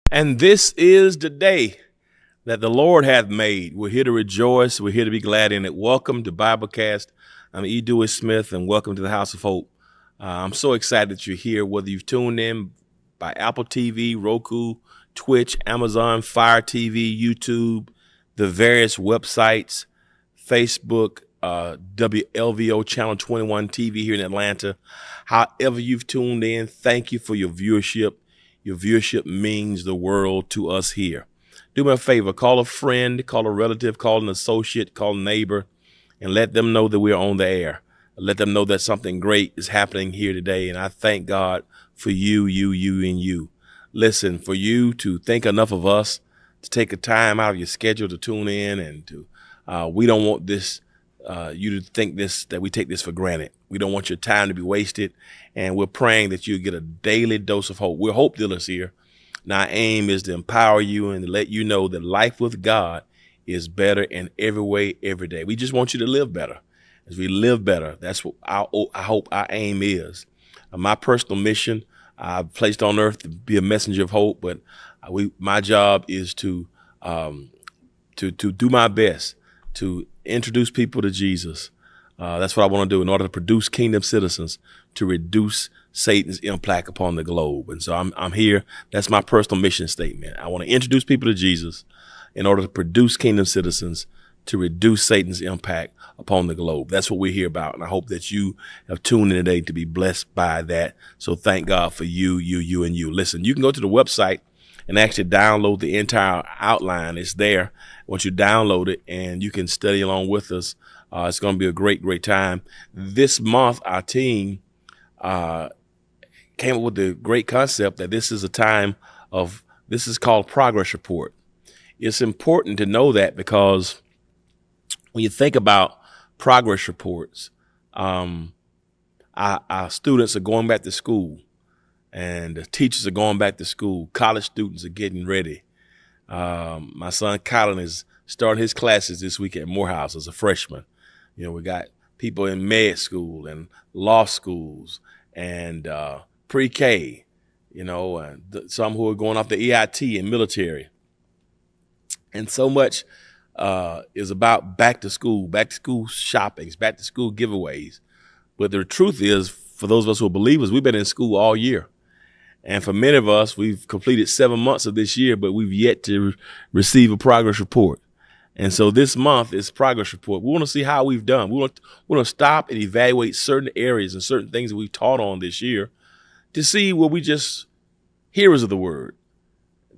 And this is the day that the Lord hath made. We're here to rejoice. We're here to be glad in it. Welcome to Biblecast. I'm E. Dewey Smith, and welcome to the House of Hope. I'm so excited that you're here, whether you've tuned in by Apple TV, Roku, Twitch, Amazon, Fire TV, YouTube, the various websites, Facebook, WLVO Channel 21 TV here in Atlanta. However you've tuned in, thank you for your viewership. Your viewership means the world to us here. Do me a favor, call a friend, call a relative, call an associate, call a neighbor, and let them know that we're on the air. Let them know that something great is happening here today. And I thank God for you, and you. Listen, for you to think enough of us, to take a time out of your schedule to tune in, and to we don't want this you to think that we take this for granted. We don't want your time to be wasted, and we're praying that you get a daily dose of hope. We're hope dealers here, and our aim is to empower you and to let you know that life with God is better in every way, every day. We just want you to live better. As we live better, that's what I hope our aim is. My personal mission, I've placed on earth to be a messenger of hope, but my job is to do my best to introduce people to Jesus. That's what I want to do in order to produce kingdom citizens, to reduce Satan's impact upon the globe. And so I'm here. That's my personal mission statement. I want to introduce people to Jesus in order to produce kingdom citizens, to reduce Satan's impact upon the globe. That's what we're here about. And I hope that you have tuned in today to be blessed by that. So thank God for you, and you. Listen, you can go to the website and actually download the entire outline. It's there. Once you download it, and you can study along with us. It's going to be a great time. This month, our team came up with the great concept that this is a time this is called progress report. It's important to know that, because when you think about progress reports, our students are going back to school, and the teachers are going back to school. College students are getting ready. My son Colin is starting his classes this week at Morehouse as a freshman. You know, we got people in med school and law schools and pre-K, and some who are going off the EIT and military. And so much is about back to school shoppings, back to school giveaways. But the truth is, for those of us who are believers, we've been in school all year. And for many of us, we've completed 7 months of this year, but we've yet to receive a progress report. And so this month is progress report. We want to see how we've done. We want to stop and evaluate certain areas and certain things that we've taught on this year to see where we just hearers of the word.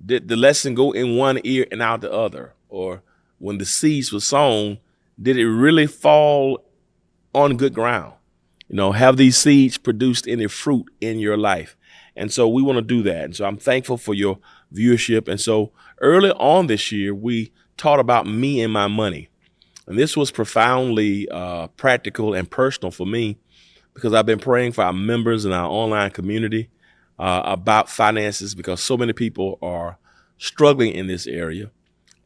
Did the lesson go in one ear and out the other? Or when the seeds were sown, did it really fall on good ground? Have these seeds produced any fruit in your life? And so we want to do that. And so I'm thankful for your viewership. And so early on this year, we taught about me and my money. And this was profoundly practical and personal for me, because I've been praying for our members in our online community about finances, because so many people are struggling in this area.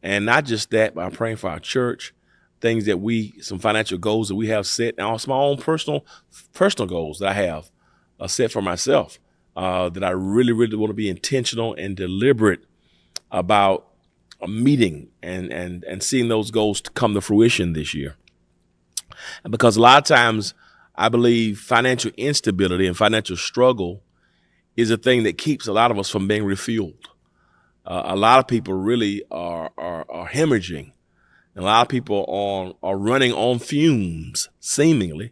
And not just that, but I'm praying for our church, things that some financial goals that we have set, and also my own personal goals that I have set for myself. That I really want to be intentional and deliberate about meeting and seeing those goals to come to fruition this year. And because a lot of times I believe financial instability and financial struggle is a thing that keeps a lot of us from being refueled. A lot of people really are hemorrhaging. And a lot of people are running on fumes, seemingly.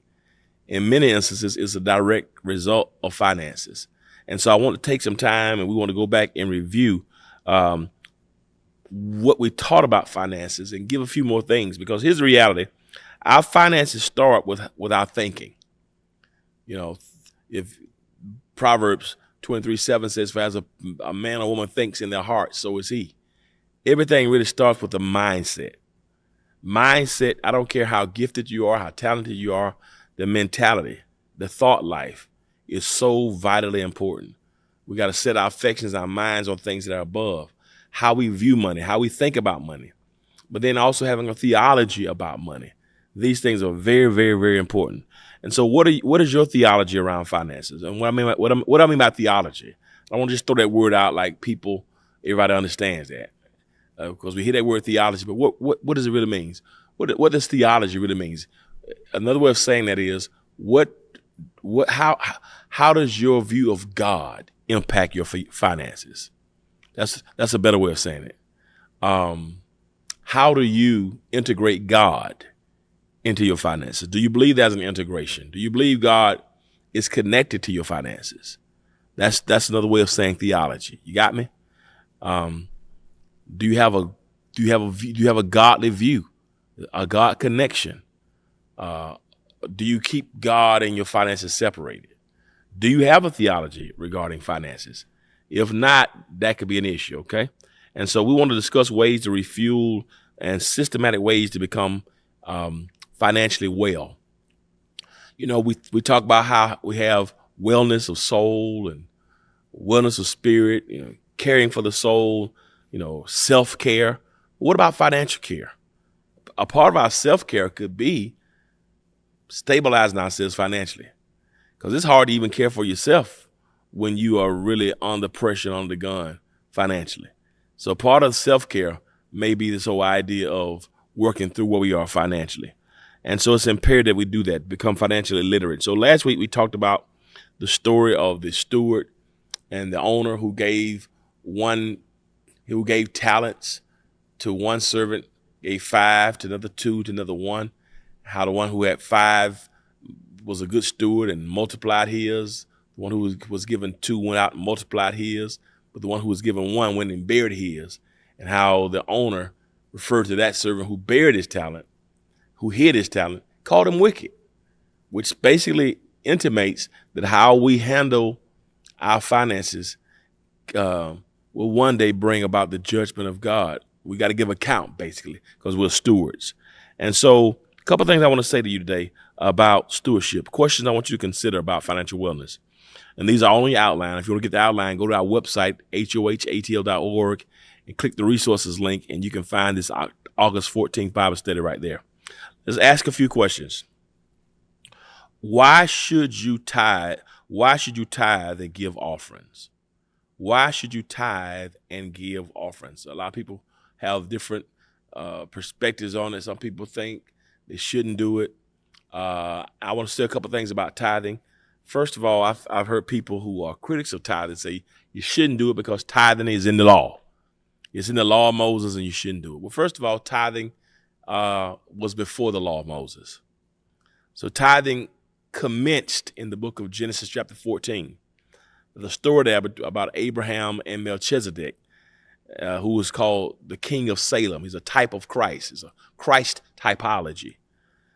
In many instances, it's a direct result of finances. And so I want to take some time, and we want to go back and review what we taught about finances and give a few more things, because here's the reality. Our finances start with our thinking. If Proverbs 23:7 says, "For as a man or woman thinks in their heart, so is he." Everything really starts with the mindset. Mindset, I don't care how gifted you are, how talented you are, the mentality, the thought life is so vitally important. We got to set our affections, our minds on things that are above, how we view money, how we think about money, but then also having a theology about money. These things are very, very, very important. And so what is your theology around finances? And what I mean by theology, I don't want to just throw that word out like people everybody understands that because we hear that word theology, but what does it really mean? What does theology really means? Another way of saying that is how does your view of God impact your finances? That's a better way of saying it. How do you integrate God into your finances? Do you believe there's an integration? Do you believe God is connected to your finances? That's another way of saying theology. You got me? Do you have a godly view, a God connection? Do you keep God and your finances separated? Do you have a theology regarding finances? If not, that could be an issue, okay? And so we want to discuss ways to refuel and systematic ways to become financially well. You know, we talk about how we have wellness of soul and wellness of spirit, you know, caring for the soul, you know, self-care. What about financial care? A part of our self-care could be stabilizing ourselves financially, because it's hard to even care for yourself when you are really under pressure, under the gun financially. So part of self-care may be this whole idea of working through where we are financially. And so it's imperative we do that, become financially literate. So last week we talked about the story of the steward and the owner who gave talents to one servant, gave 5 to another, 2 to another 1. How the one who had 5 was a good steward and multiplied his. The one who was given 2 went out and multiplied his, but the one who was given 1 went and buried his. And how the owner referred to that servant who buried his talent, who hid his talent, called him wicked, which basically intimates that how we handle our finances will one day bring about the judgment of God. We got to give account, basically, because we're stewards. And so a couple of things I want to say to you today about stewardship, questions I want you to consider about financial wellness. And these are only outline. If you want to get the outline, go to our website, hohatl.org, and click the resources link, and you can find this August 14th Bible study right there. Let's ask a few questions. Why should you tithe? Why should you tithe and give offerings? Why should you tithe and give offerings? A lot of people have different perspectives on it. Some people think they shouldn't do it. I want to say a couple of things about tithing. First of all, I've heard people who are critics of tithing say you shouldn't do it because tithing is in the law. It's in the law of Moses and you shouldn't do it. Well, first of all, tithing was before the law of Moses. So tithing commenced in the book of Genesis chapter 14. The story there about Abraham and Melchizedek, who was called the king of Salem. He's a type of Christ. It's a Christ typology.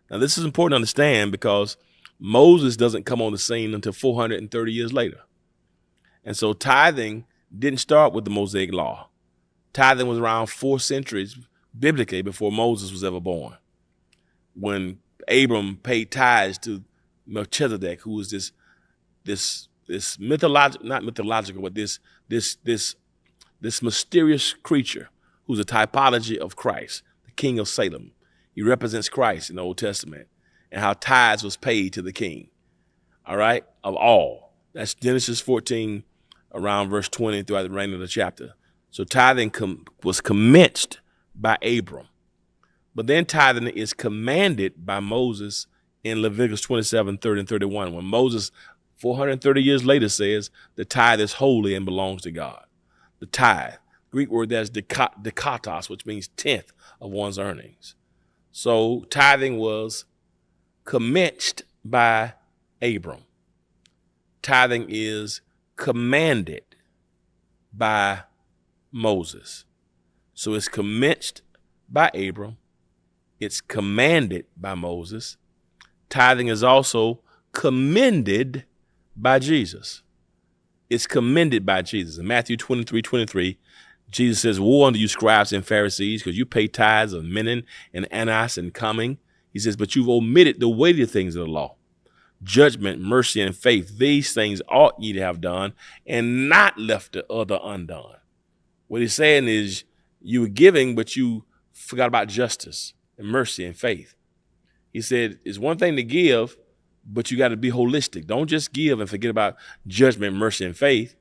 Now, this is important to understand because Moses doesn't come on the scene until 430 years later. And so tithing didn't start with the Mosaic law. Tithing was around 4 centuries biblically before Moses was ever born, when Abram paid tithes to Melchizedek, who was this mysterious creature who's a typology of Christ, the king of Salem. He represents Christ in the Old Testament, and how tithes was paid to the king, all right, of all. That's Genesis 14, around verse 20 throughout the remainder of the chapter. So tithing was commenced by Abram. But then tithing is commanded by Moses in Leviticus 27, 30, and 31, when Moses, 430 years later, says the tithe is holy and belongs to God. The tithe, Greek word that's dekatos, which means 10th of one's earnings. So tithing was commenced by Abram. Tithing is commanded by Moses. So it's commenced by Abram. It's commanded by Moses. Tithing is also commended by Jesus. It's commended by Jesus. In Matthew 23:23, Jesus says, "Woe unto you, scribes and Pharisees, because you pay tithes of mint and anise and cumin." He says, "But you've omitted the weightier things of the law, judgment, mercy, and faith. These things ought ye to have done, and not left the other undone." What he's saying is you were giving, but you forgot about justice and mercy and faith. He said, it's one thing to give, but you got to be holistic. Don't just give and forget about judgment, mercy, and faith.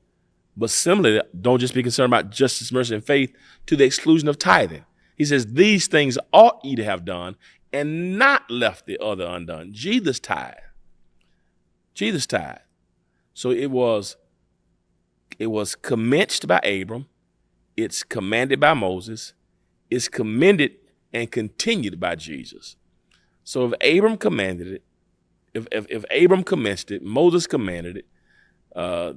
But similarly, don't just be concerned about justice, mercy, and faith to the exclusion of tithing. He says these things ought ye to have done and not left the other undone. Jesus tithe. Jesus tithe. So it was commenced by Abram. It's commanded by Moses. It's commended and continued by Jesus. So if Abram commanded it, if Abram commenced it, Moses commanded it,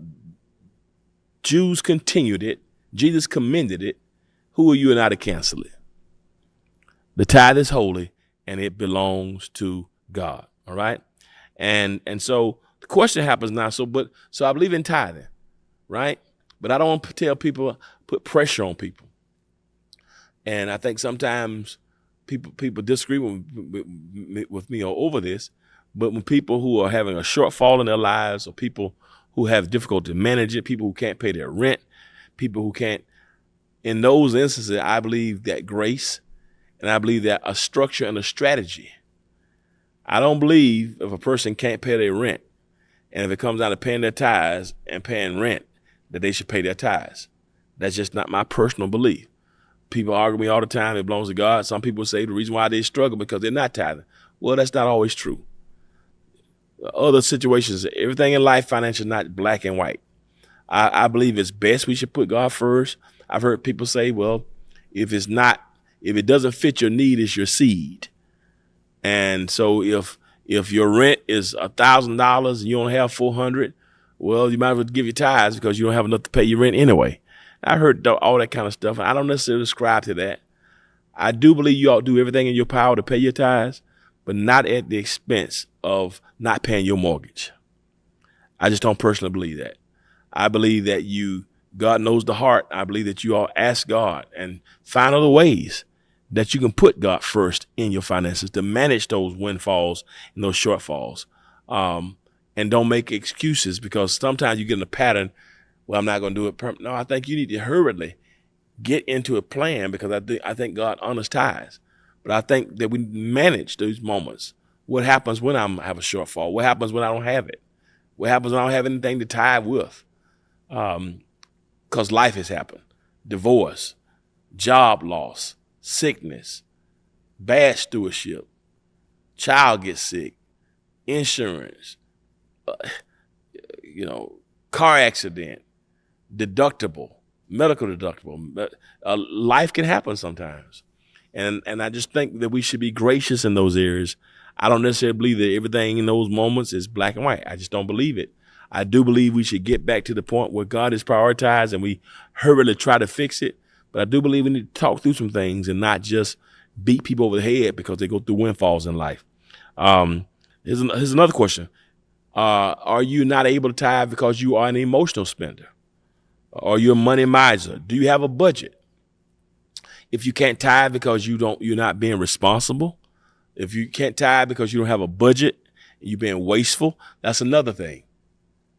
Jews continued it, Jesus commended it, who are you and I to cancel it? The tithe is holy and it belongs to God. All right. And so the question happens now. So I believe in tithing, right? But I don't want to tell people, put pressure on people. And I think sometimes people disagree with me over this. But when people who are having a shortfall in their lives, or people who have difficulty managing it, people who can't pay their rent, people who can't, in those instances, I believe that grace, and I believe that a structure and a strategy. I don't believe if a person can't pay their rent, and if it comes down to paying their tithes and paying rent, that they should pay their tithes. That's just not my personal belief. People argue with me all the time, it belongs to God. Some people say the reason why they struggle because they're not tithing. Well, that's not always true. Other situations, everything in life, financial, is not black and white. I believe it's best we should put God first. I've heard people say, well, if it doesn't fit your need, it's your seed. And so if your rent is $1,000 and you only have $400, well, you might as well give your tithes because you don't have enough to pay your rent anyway. I heard all that kind of stuff. And I don't necessarily subscribe to that. I do believe you ought to do everything in your power to pay your tithes, but not at the expense of not paying your mortgage. I just don't personally believe that. I believe that God knows the heart. I believe that you all ask God and find other ways that you can put God first in your finances to manage those windfalls and those shortfalls. And don't make excuses, because sometimes you get in a pattern, well, I'm not going to do it. No, I think you need to hurriedly get into a plan, because I think God honors tithes. But I think that we manage those moments. What happens when I have a shortfall? What happens when I don't have it? What happens when I don't have anything to tithe with? Because life has happened. Divorce, job loss, sickness, bad stewardship, child gets sick, insurance, car accident, deductible, medical deductible. Life can happen sometimes. And I just think that we should be gracious in those areas. I don't necessarily believe that everything in those moments is black and white. I just don't believe it. I do believe we should get back to the point where God is prioritized and we hurriedly try to fix it. But I do believe we need to talk through some things and not just beat people over the head because they go through windfalls in life. Here's another question. Are you not able to tithe because you are an emotional spender? Are you a money miser? Do you have a budget? If you can't tithe because you're not being responsible, if you can't tithe because you don't have a budget, you're being wasteful, that's another thing.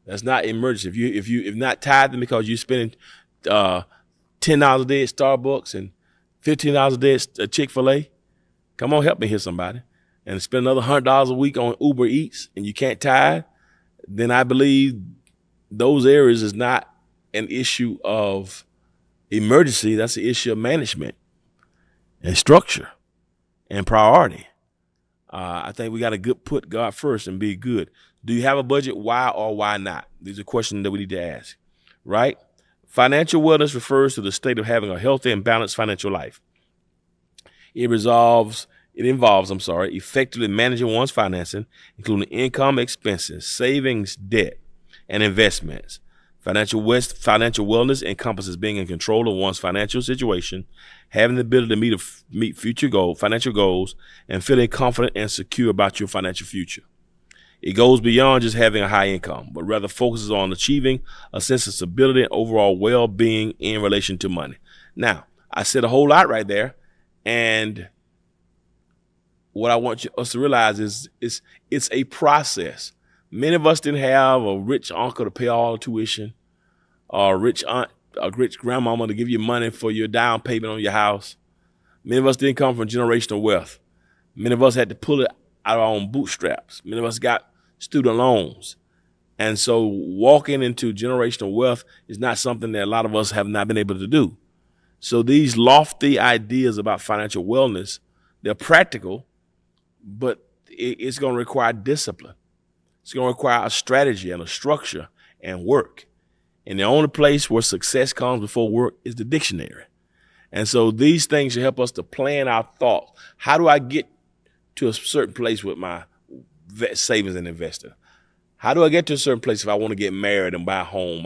That's not emergency. If you're not tithing because you're spending $10 a day at Starbucks and $15 a day at Chick-fil-A, come on, help me here, somebody, and spend another $100 a week on Uber Eats, and you can't tithe, then I believe those areas is not an issue of emergency. That's an issue of management and structure and priority. I think we got to put God first and be good. Do you have a budget? Why or why not? These are questions that we need to ask, right? Financial wellness refers to the state of having a healthy and balanced financial life. It involves effectively managing one's financing, including income, expenses, savings, debt, and investments. Financial wellness encompasses being in control of one's financial situation, having the ability to meet future financial goals, and feeling confident and secure about your financial future. It goes beyond just having a high income, but rather focuses on achieving a sense of stability and overall well-being in relation to money. Now, I said a whole lot right there, and what I want us to realize is it's a process. Many of us didn't have a rich uncle to pay all the tuition, or a rich aunt, a rich grandmama to give you money for your down payment on your house. Many of us didn't come from generational wealth. Many of us had to pull it out of our own bootstraps. Many of us got student loans. And so walking into generational wealth is not something that a lot of us have not been able to do. So these lofty ideas about financial wellness, they're practical, but it's going to require discipline. It's going to require a strategy and a structure and work. And the only place where success comes before work is the dictionary. And so these things should help us to plan our thoughts. How do I get to a certain place with my savings and investing? How do I get to a certain place if I want to get married and buy a home?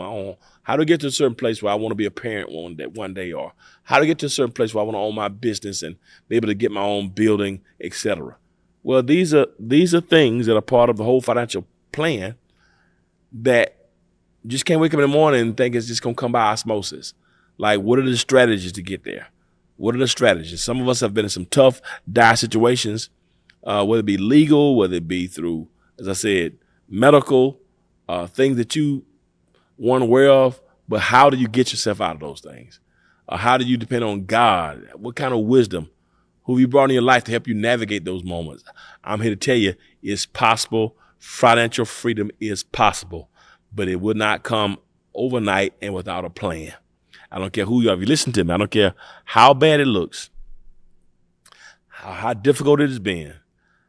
How do I get to a certain place where I want to be a parent one day? Or how do I get to a certain place where I want to own my business and be able to get my own building, etc.? Well, these are things that are part of the whole financial plan that you just can't wake up in the morning and think it's just going to come by osmosis. Like, what are the strategies to get there? What are the strategies? Some of us have been in some tough, dire situations, whether it be legal, whether it be through, as I said, medical, things that you weren't aware of. But how do you get yourself out of those things? How do you depend on God? What kind of wisdom? Who have you brought in your life to help you navigate those moments? I'm here to tell you it's possible. Financial freedom is possible, but it will not come overnight and without a plan. I don't care who you are. If you listen to me, I don't care how bad it looks, how difficult it has been.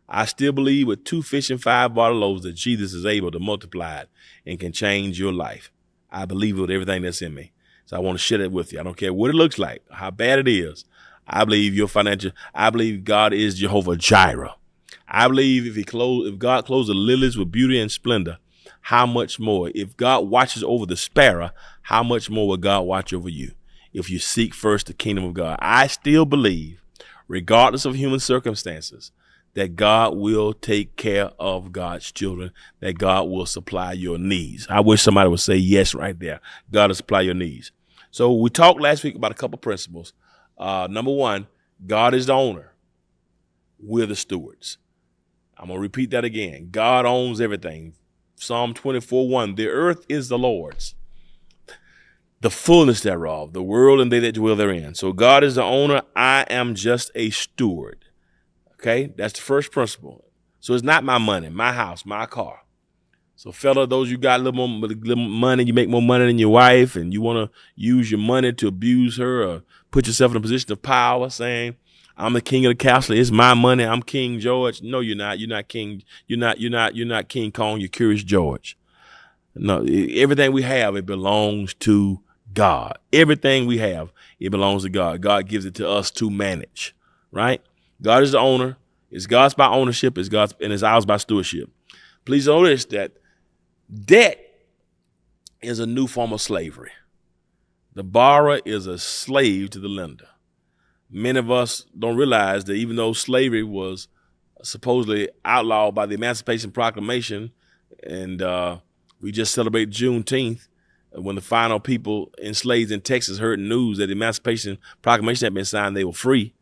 I still believe with 2 fish and 5 water loaves that Jesus is able to multiply it and can change your life. I believe with everything that's in me. So I want to share that with you. I don't care what it looks like, how bad it is. I believe I believe God is Jehovah Jireh. I believe if God clothes the lilies with beauty and splendor, how much more? If God watches over the sparrow, how much more will God watch over you if you seek first the kingdom of God? I still believe, regardless of human circumstances, that God will take care of God's children, that God will supply your needs. I wish somebody would say yes right there. God will supply your needs. So we talked last week about a couple principles. Number one, God is the owner. We're the stewards. I'm going to repeat that again. God owns everything. Psalm 24:1, the earth is the Lord's, the fullness thereof, the world and they that dwell therein. So God is the owner. I am just a steward. Okay, that's the first principle. So it's not my money, my house, my car. So fella, those you got a little money, you make more money than your wife, and you want to use your money to abuse her or put yourself in a position of power, saying, I'm the king of the castle. It's my money. I'm King George. No, you're not. You're not King. You're not King Kong. You're Curious George. No, everything we have, it belongs to God. Everything we have, it belongs to God. God gives it to us to manage, right? God is the owner. It's God's by ownership. It's God's, and it's ours by stewardship. Please notice that debt is a new form of slavery. The borrower is a slave to the lender. Many of us don't realize that even though slavery was supposedly outlawed by the Emancipation Proclamation, and we just celebrate Juneteenth, when the final people enslaved in Texas heard news that the Emancipation Proclamation had been signed, they were free.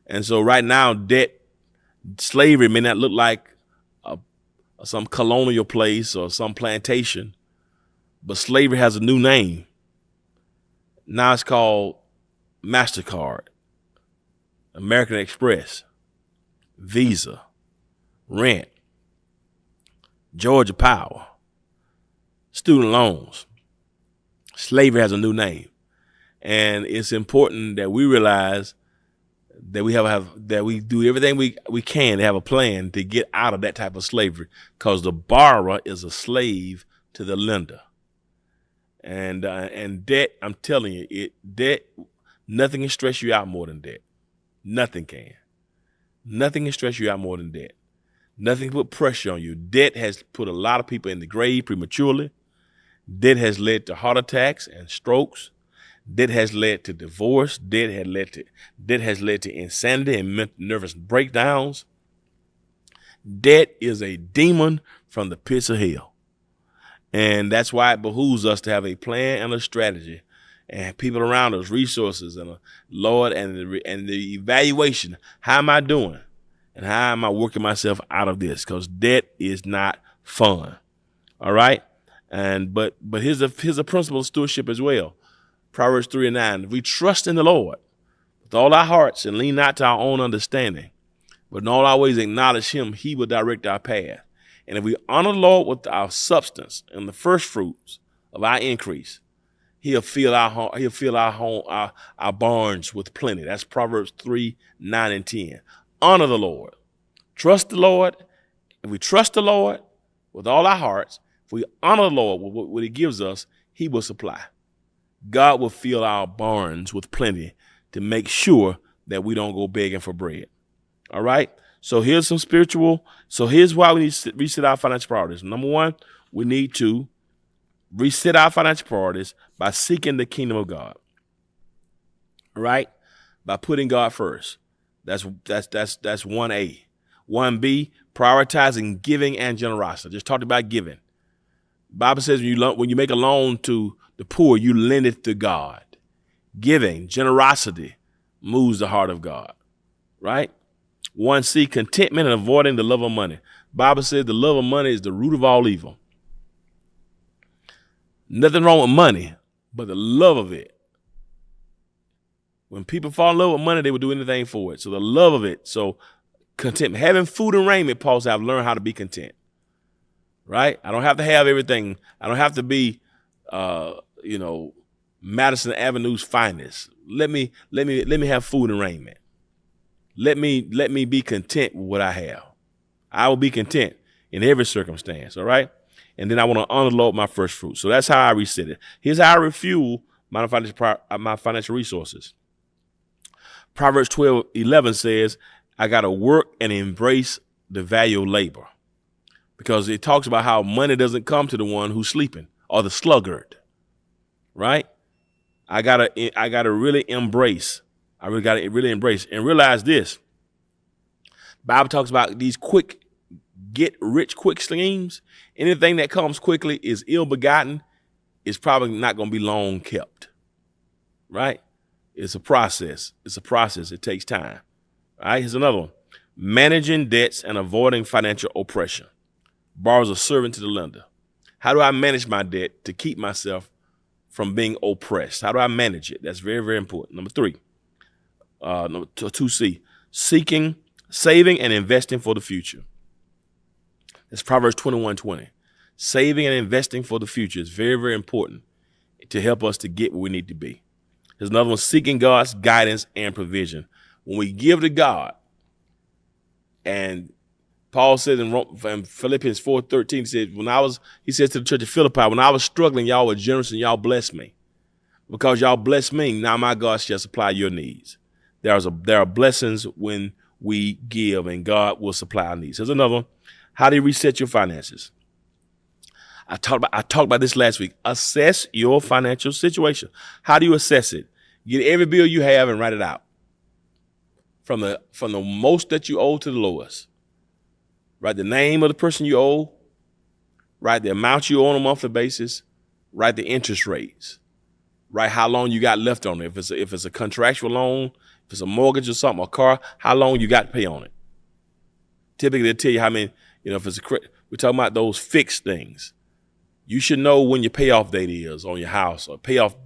And so right now, slavery may not look like some colonial place or some plantation, but slavery has a new name. Now it's called MasterCard, American Express, Visa, Rent, Georgia Power, student loans. Slavery has a new name. And it's important that we realize that we do everything we can to have a plan to get out of that type of slavery, because the borrower is a slave to the lender. And debt, I'm telling you, debt, nothing can stress you out more than debt. Nothing can. Nothing can stress you out more than debt. Nothing can put pressure on you. Debt has put a lot of people in the grave prematurely. Debt has led to heart attacks and strokes. Debt has led to divorce. Debt has led to insanity and nervous breakdowns. Debt is a demon from the pits of hell. And that's why it behooves us to have a plan and a strategy, and people around us, resources, and Lord, and the evaluation. How am I doing? And how am I working myself out of this? Because debt is not fun. All right. But here's a principle of stewardship as well. Proverbs 3:9. If we trust in the Lord with all our hearts and lean not to our own understanding, but in all our ways acknowledge him, he will direct our path. And if we honor the Lord with our substance and the first fruits of our increase, He'll fill our home, He'll fill our barns with plenty. That's Proverbs 3, 9, and 10. Honor the Lord. Trust the Lord. If we trust the Lord with all our hearts, if we honor the Lord with what He gives us, He will supply. God will fill our barns with plenty to make sure that we don't go begging for bread. All right? So here's why we need to reset our financial priorities. Number one, we need to reset our financial priorities by seeking the kingdom of God. All right? By putting God first. That's 1A. 1B, prioritizing giving and generosity. I just talked about giving. The Bible says when you make a loan to the poor, you lend it to God. Giving, generosity moves the heart of God. Right? 1C, contentment and avoiding the love of money. The Bible says the love of money is the root of all evil. Nothing wrong with money, but the love of it. When people fall in love with money, they will do anything for it. So the love of it. So contentment. Having food and raiment, Paul said, I've learned how to be content. Right? I don't have to have everything. I don't have to be, Madison Avenue's finest. Let me have food and raiment. Let me be content with what I have. I will be content in every circumstance. All right. And then I want to honor the Lord with my first fruit. So that's how I reset it. Here's how I refuel my financial resources. Proverbs 12:11 says, I got to work and embrace the value of labor, because it talks about how money doesn't come to the one who's sleeping or the sluggard. Right. I gotta really embrace. I really got to really embrace and realize this. Bible talks about these quick get rich quick schemes. Anything that comes quickly is ill-begotten. It's probably not going to be long kept. Right? It's a process. It takes time. All right, here's another one. Managing debts and avoiding financial oppression. Borrower's a servant to the lender. How do I manage my debt to keep myself from being oppressed? How do I manage it? That's very, very important. Number 3. Number 2C. Saving and investing for the future. That's Proverbs 21:20. Saving and investing for the future is very, very important to help us to get where we need to be. There's another one, seeking God's guidance and provision. When we give to God, and Paul said in Philippians 4:13, he says to the church of Philippi, when I was struggling, y'all were generous and y'all blessed me. Because y'all blessed me, now my God shall supply your needs. There are blessings when we give, and God will supply our needs. Here's another one. How do you reset your finances? I talked about this last week. Assess your financial situation. How do you assess it? Get every bill you have and write it out. From the most that you owe to the lowest. Write the name of the person you owe. Write the amount you owe on a monthly basis. Write the interest rates. Write how long you got left on it. If it's a contractual loan, if it's a mortgage or something, a car, how long you got to pay on it. Typically, they'll tell you how many, if it's we're talking about those fixed things. You should know when your payoff date is on your house, or payoff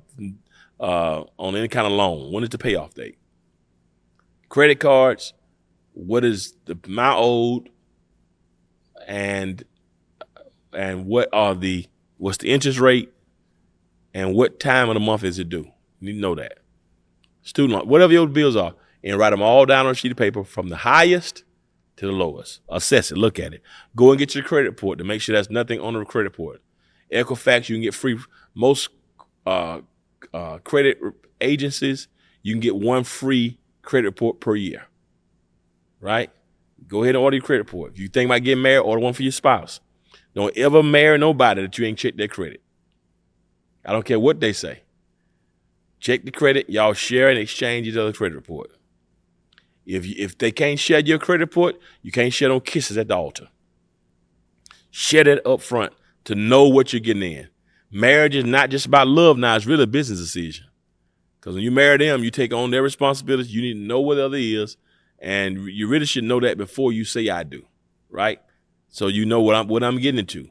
on any kind of loan. When is the payoff date? Credit cards, what is the amount owed, and what's the interest rate, and what time of the month is it due? You need to know that. Student loan, whatever your bills are, and write them all down on a sheet of paper from the highest to the lowest. Assess it, look at it. Go and get your credit report to make sure there's nothing on the credit report. Equifax, you can get free. Most credit agencies, you can get one free credit report per year. Right? Go ahead and order your credit report. If you think about getting married, order one for your spouse. Don't ever marry nobody that you ain't checked their credit. I don't care what they say. Check the credit. Y'all share and exchange each other's credit report. If they can't share your credit report, you can't share no kisses at the altar. Share that up front to know what you're getting in. Marriage is not just about love now. It's really a business decision. Because when you marry them, you take on their responsibilities. You need to know what the other is. And you really should know that before you say I do. Right? So you know what I'm getting into.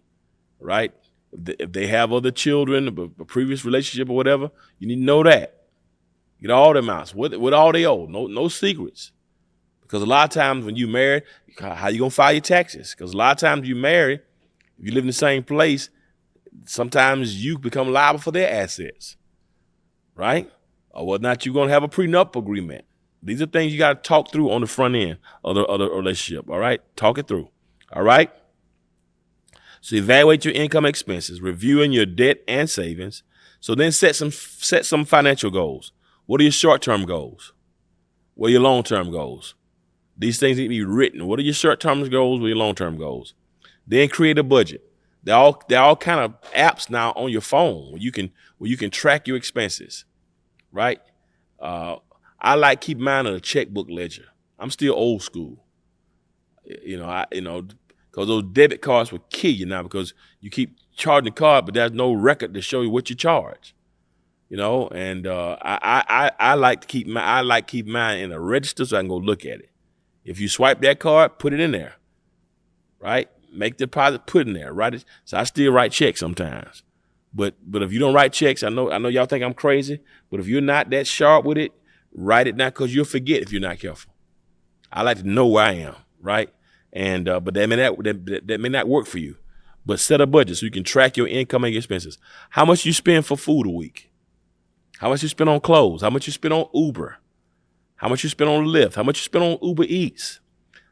Right? If they have other children, a previous relationship or whatever, you need to know that. Get all the amounts. What all they owe. No secrets. Because a lot of times when you marry, how you gonna file your taxes? Because a lot of times you marry, if you live in the same place, sometimes you become liable for their assets, right? Or whether or not you're gonna have a prenup agreement. These are things you got to talk through on the front end of the relationship. All right, talk it through. All right. So evaluate your income expenses, reviewing your debt and savings. So then set some financial goals. What are your short-term goals? What are your long-term goals? These things need to be written. What are your short-term goals? What are your long-term goals? Then create a budget. They're all kind of apps now on your phone where you can track your expenses, right? I like keep mine in a checkbook ledger. I'm still old school, because those debit cards will kill you now because you keep charging the card, but there's no record to show you what you charge. And I like to keep mine in a register so I can go look at it. If you swipe that card, put it in there, right? Make the deposit, put in there, write it. So I still write checks sometimes, but if you don't write checks, I know y'all think I'm crazy, but if you're not that sharp with it, write it down because you'll forget if you're not careful. I like to know where I am, right? And but that may not work for you. But set a budget so you can track your income and your expenses. How much you spend for food a week? How much you spend on clothes? How much you spend on Uber? How much you spend on Lyft? How much you spend on Uber Eats?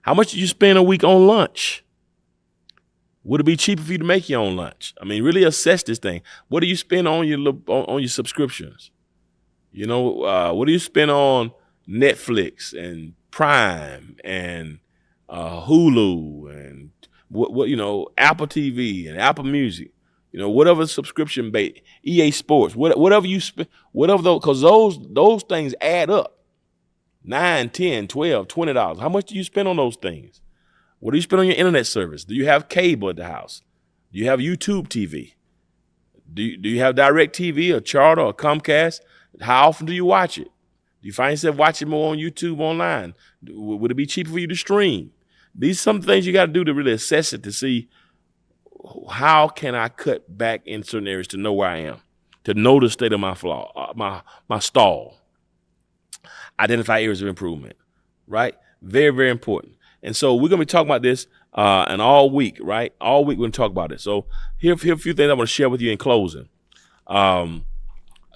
How much do you spend a week on lunch? Would it be cheaper for you to make your own lunch? I mean, really assess this thing. What do you spend on your subscriptions? What do you spend on Netflix and Prime and Hulu and Apple TV and Apple Music, whatever subscription base, EA Sports, whatever you spend, because those things add up. $9, $10, $12, $20. How much do you spend on those things? What do you spend on your internet service? Do you have cable at the house? Do you have YouTube TV? Do you have Direct TV or Charter or Comcast? How often do you watch it? Do you find yourself watching more on YouTube online? Would it be cheaper for you to stream? These are some things you got to do to really assess it to see how can I cut back in certain areas to know where I am, to know the state of my flaw, my stall. Identify areas of improvement, right? Very, very important. And so we're going to be talking about this and all week, right? All week we're going to talk about it. So here are a few things I want to share with you in closing. Because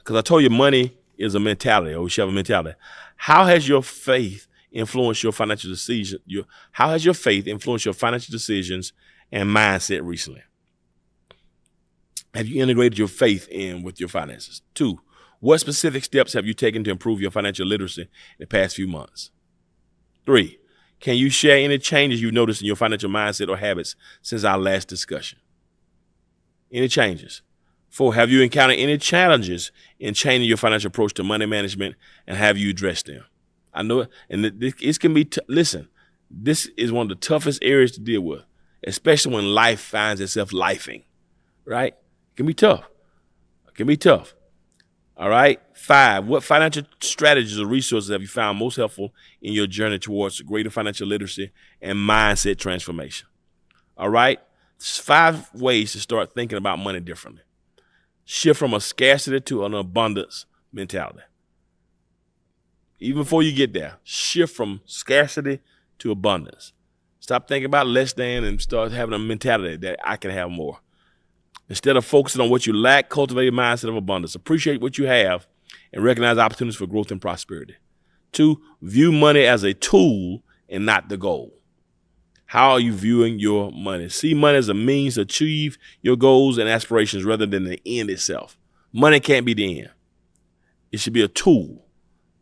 I told you money is a mentality, or we should have a mentality. How has your faith influenced your financial decisions? How has your faith influenced your financial decisions and mindset recently? Have you integrated your faith in with your finances? 2, what specific steps have you taken to improve your financial literacy in the past few months? 3, can you share any changes you've noticed in your financial mindset or habits since our last discussion? Any changes? 4, have you encountered any challenges in changing your financial approach to money management, and have you addressed them? I know it, and this can be, listen, this is one of the toughest areas to deal with, especially when life finds itself lifing, right? It can be tough. It can be tough. All right. 5, what financial strategies or resources have you found most helpful in your journey towards greater financial literacy and mindset transformation? All right. 5 ways to start thinking about money differently. Shift from a scarcity to an abundance mentality. Even before you get there, shift from scarcity to abundance. Stop thinking about less than and start having a mentality that I can have more. Instead of focusing on what you lack, cultivate a mindset of abundance. Appreciate what you have and recognize opportunities for growth and prosperity. 2, view money as a tool and not the goal. How are you viewing your money? See money as a means to achieve your goals and aspirations rather than the end itself. Money can't be the end. It should be a tool.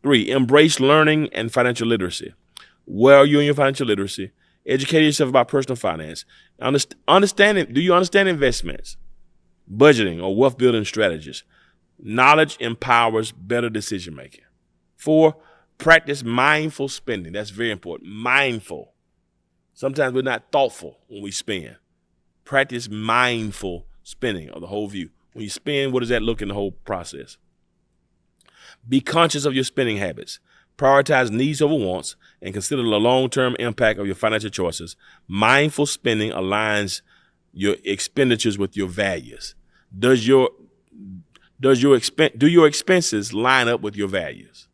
3, embrace learning and financial literacy. Where are you in your financial literacy? Educate yourself about personal finance. Do you understand investments, budgeting, or wealth building strategies? Knowledge empowers better decision making. 4, practice mindful spending. That's very important. Mindful. Sometimes we're not thoughtful when we spend. Practice mindful spending of the whole view. When you spend, what does that look in the whole process? Be conscious of your spending habits. Prioritize needs over wants and consider the long-term impact of your financial choices. Mindful spending aligns your expenditures with your values. Do your expenses line up with your values?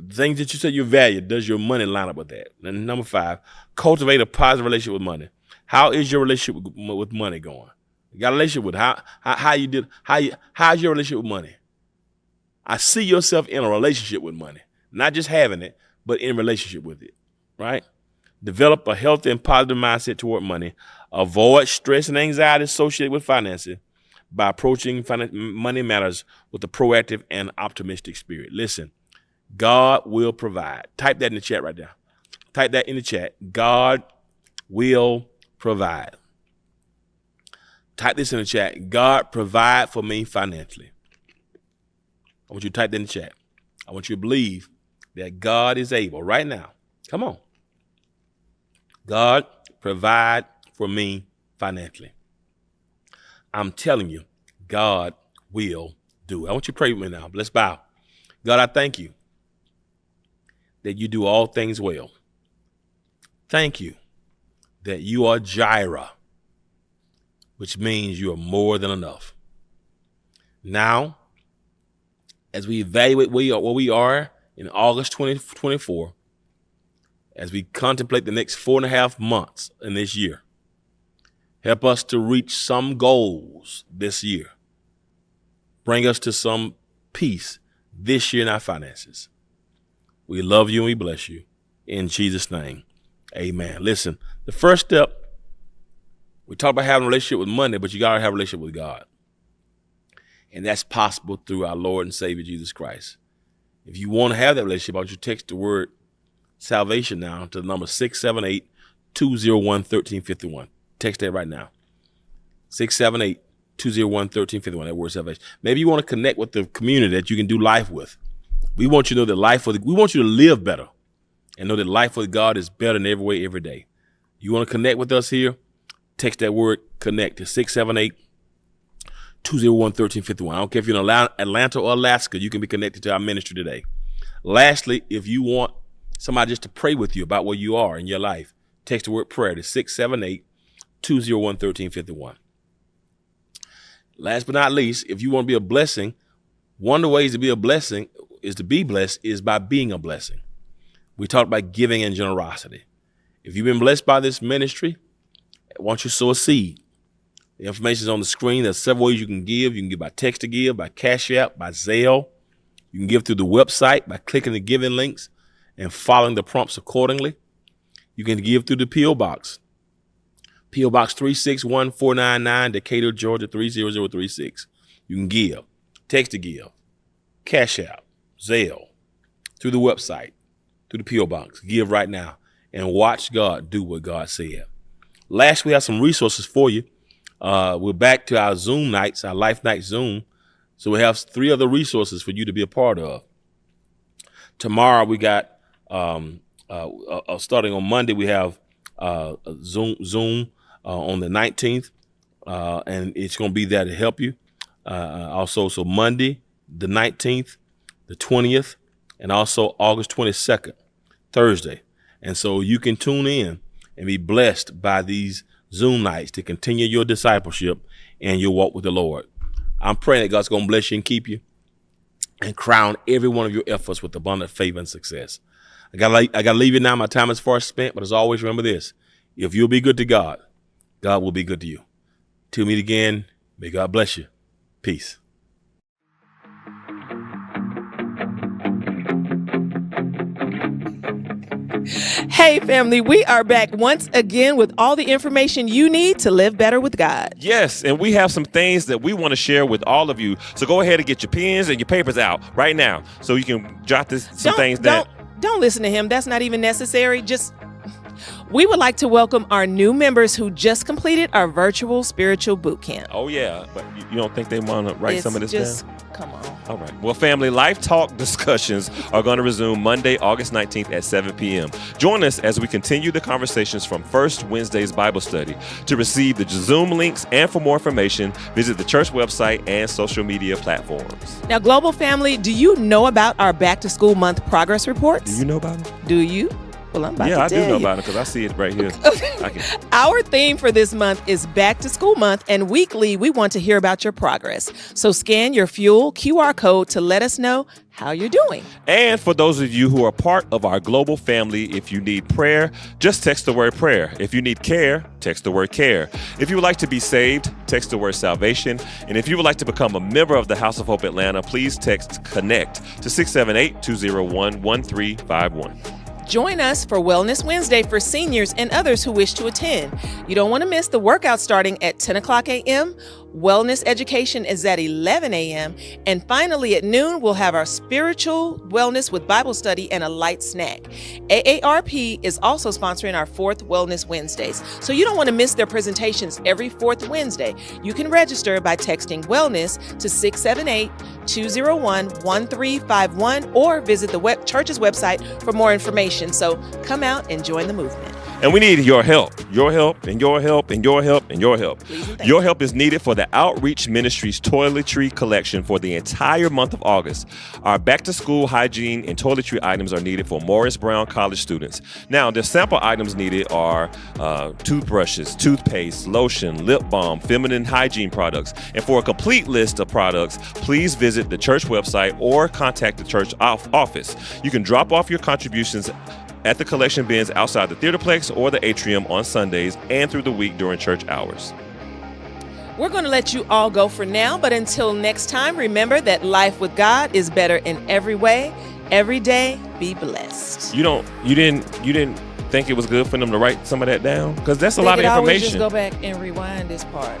The things that you say you value, does your money line up with that? And number 5, cultivate a positive relationship with money. How is your relationship with money going? You got a relationship with it. How's your relationship with money? I see yourself in a relationship with money, not just having it, but in relationship with it, right? Develop a healthy and positive mindset toward money. Avoid stress and anxiety associated with financing by approaching money matters with a proactive and optimistic spirit. Listen, God will provide. Type that in the chat right now. Type that in the chat. God will provide. Type this in the chat. God provide for me financially. I want you to type that in the chat. I want you to believe that God is able right now. Come on. God provide for me financially. I'm telling you, God will do it. I want you to pray with me now. Let's bow. God, I thank you that you do all things well. Thank you that you are Jireh, which means you are more than enough. Now, as we evaluate where we are in August 2024, as we contemplate the next 4.5 months in this year, help us to reach some goals this year. Bring us to some peace this year in our finances. We love you and we bless you. In Jesus' name, amen. Listen, the first step, we talk about having a relationship with money, but you got to have a relationship with God. And that's possible through our Lord and Savior, Jesus Christ. If you want to have that relationship, I want you to text the word salvation now to the number 678-201-1351. Text that right now. 678-201-1351, that word salvation. Maybe you want to connect with the community that you can do life with. We want you to know that we want you to live better and know that life with God is better in every way, every day. You want to connect with us here? Text that word connect to 678-201-1351. I don't care if you're in Atlanta or Alaska, you can be connected to our ministry today. Lastly, if you want somebody just to pray with you about where you are in your life, text the word prayer to 678-201-1351. Last but not least, if you want to be a blessing, one of the ways to be a blessing is to be blessed is by being a blessing. We talked about giving and generosity. If you've been blessed by this ministry, why don't you sow a seed? The information is on the screen. There's several ways you can give. You can give by text to give, by Cash App, by Zelle. You can give through the website by clicking the giving links and following the prompts accordingly. You can give through the P.O. Box. P.O. Box 361499, Decatur, Georgia 30036. You can give, text to give, Cash App, Zelle, through the website, through the P.O. Box. Give right now and watch God do what God said. Last, we have some resources for you. We're back to our Zoom nights, our Life Night Zoom. So we have 3 other resources for you to be a part of. Tomorrow we got, starting on Monday, we have Zoom on the 19th, and it's going to be there to help you. Also, so Monday, the 19th, the 20th, and also August 22nd, Thursday. And so you can tune in and be blessed by these Zoom nights to continue your discipleship and your walk with the Lord. I'm praying that God's going to bless you and keep you and crown every one of your efforts with abundant favor and success. I gotta leave you now. My time is far spent, but as always, remember this. If you'll be good to God, God will be good to you. Till we meet again, may God bless you. Peace. Hey family, we are back once again with all the information you need to live better with God. Yes, and we have some things that we want to share with all of you. So go ahead and get your pens and your papers out right now so you can jot some things down. Don't listen to him. That's not even necessary. We would like to welcome our new members who just completed our virtual spiritual boot camp. Oh, yeah. But you don't think they want to write some of this down? Come on. All right. Well, family, Life Talk discussions are going to resume Monday, August 19th at 7 p.m. Join us as we continue the conversations from First Wednesday's Bible study. To receive the Zoom links and for more information, visit the church website and social media platforms. Now, Global Family, do you know about our Back to School Month progress reports? Do you know about it? Do you? Well, I'm about Yeah, to I do tell know you. about it because I see it right here. I can, Our theme for this month is Back to School Month, and weekly we want to hear about your progress. So scan your Fuel QR code to let us know how you're doing. and for those of you who are part of our global family, if you need prayer, just text the word prayer. If you need care, text the word care. If you would like to be saved, text the word salvation. And if you would like to become a member of the House of Hope Atlanta, please text CONNECT to 678-201-1351. Join us for Wellness Wednesday for seniors and others who wish to attend. You don't want to miss the workout starting at 10 o'clock a.m. Wellness education is at 11 a.m. And finally, at noon, we'll have our spiritual wellness with Bible study and a light snack. AARP is also sponsoring our 4th Wellness Wednesdays. So you don't want to miss their presentations every 4th Wednesday. You can register by texting wellness to 678-201-1351 or visit the church's website for more information. So come out and join the movement. And we need your help, and your help, and your help, and your help. Please and thank Your help is needed for the Outreach Ministries toiletry collection for the entire month of August. Our back-to-school hygiene and toiletry items are needed for Morris Brown College students. Now, the sample items needed are toothbrushes, toothpaste, lotion, lip balm, feminine hygiene products. And for a complete list of products, please visit the church website or contact the church office. You can drop off your contributions at the collection bins outside the Theaterplex or the atrium on Sundays and through the week during church hours. We're going to let you all go for now, but until next time, remember that life with God is better in every way. Every day, be blessed. You didn't think it was good for them to write some of that down? Because that's a lot of They could always just information. go back and rewind this part.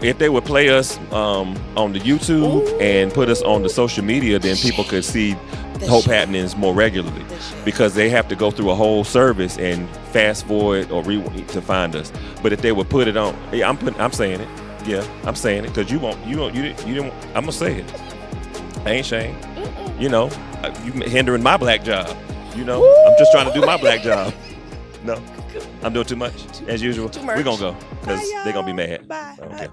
If they would play us on the YouTube Ooh. and put us on the social media, then people could see The Hope shade. Happenings more regularly, The shade. because they have to go through a whole service and fast forward or rewind to find us. But if they would put it on, yeah, I'm saying it. Yeah, I'm saying it because you didn't. I'm gonna say it. I ain't shame. You know, you hindering my black job. You know, I'm just trying to do my black job. No, I'm doing too much as usual. Too much. We're gonna go because Bye, they're gonna be y'all. mad. Bye. Okay.